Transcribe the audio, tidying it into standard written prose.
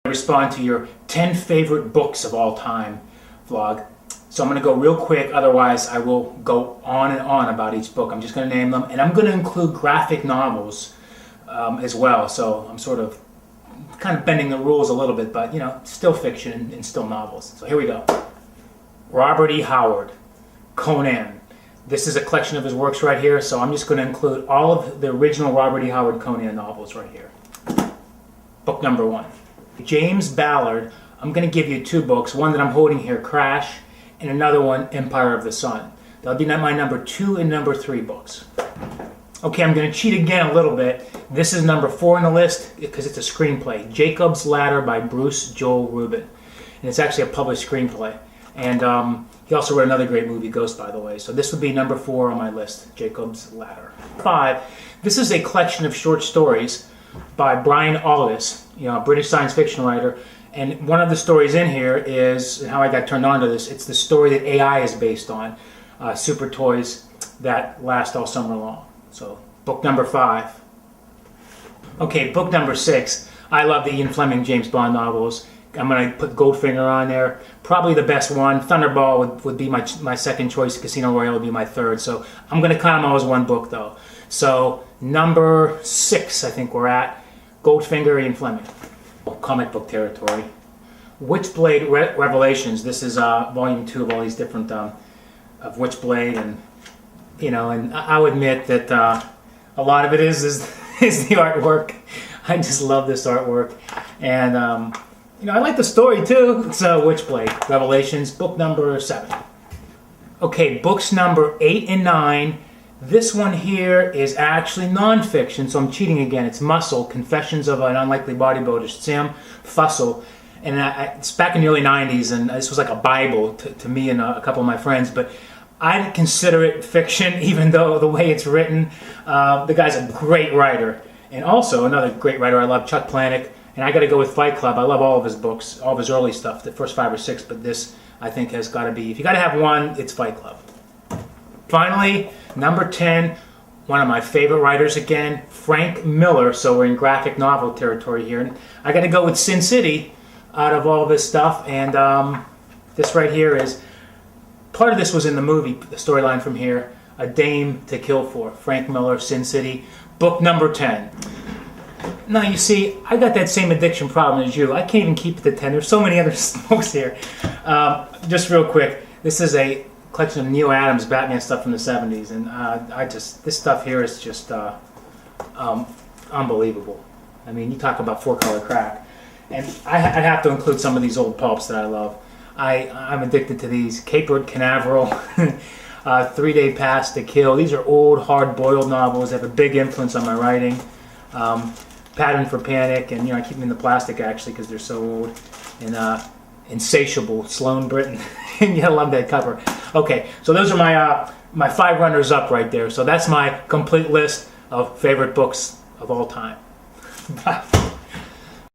Respond to your 10 favorite books of all time vlog. So I'm going to go real quick, otherwise I will go on and on about each book. I'm just going to name them, and I'm going to include graphic novels as well. So I'm sort of kind of bending the rules a little bit, but you know, still fiction and still novels. So here we go. Robert E. Howard, Conan. This is a collection of his works right here, so I'm just going to include all of the original Robert E. Howard Conan novels right here. Book number 1. James Ballard. I'm going to give you 2 books, one that I'm holding here, Crash, and another one, Empire of the Sun. That'll be my number 2 and number 3 books. Okay, I'm going to cheat again a little bit. This is number 4 on the list because it's a screenplay. Jacob's Ladder by Bruce Joel Rubin. And it's actually a published screenplay. And he also wrote another great movie, Ghost, by the way. So this would be number 4 on my list, Jacob's Ladder. 5. This is a collection of short stories by Brian Aldiss, a British science fiction writer. And one of the stories in here is how I got turned on to this. It's the story that AI is based on, super toys that last all summer long. So book number 5. Okay, book number 6. I love the Ian Fleming James Bond novels. I'm going to put Goldfinger on there. Probably the best one. Thunderball would be my second choice. Casino Royale would be my third. So I'm going to count them all as one book, though. So number 6, I think we're at. Goldfinger, Ian Fleming. Comic book territory. Witchblade Revelations. This is volume 2 of all these different of Witchblade, and and I'll admit that a lot of it is the artwork. I just love this artwork, and I like the story too. So Witchblade Revelations, book number 7. Okay, books number 8 and 9. This one here is actually nonfiction, so I'm cheating again. It's Muscle, Confessions of an Unlikely Bodybuilder, Sam Fussell. And it's back in the early 90s, and this was like a Bible to me and a couple of my friends. But I consider it fiction, even though the way it's written. The guy's a great writer. And also, another great writer I love, Chuck Palahniuk. And I got to go with Fight Club. I love all of his books, all of his early stuff, the first 5 or 6. But this, I think, has got to be, if you got to have one, it's Fight Club. Finally, number 10, one of my favorite writers again, Frank Miller. So we're in graphic novel territory here. And I got to go with Sin City out of all of his stuff. And this right here is, part of this was in the movie, the storyline from here, A Dame to Kill For. Frank Miller, Sin City, book number 10. Now you see, I got that same addiction problem as you. I can't even keep it to 10. There's so many other books here. Just real quick, this is a collection of Neil Adams Batman stuff from the 70s, and this stuff here is just unbelievable. I mean, you talk about 4-color crack, and I'd have to include some of these old pulps that I love. I'm addicted to these. Capered Canaveral, 3 Day Pass to Kill. These are old, hard-boiled novels. They have a big influence on my writing. Pattern for Panic, and I keep them in the plastic actually because they're so old. And Insatiable, Sloane Britton. You gotta love that cover. Okay, so those are my 5 runners-up right there. So that's my complete list of favorite books of all time. Bye.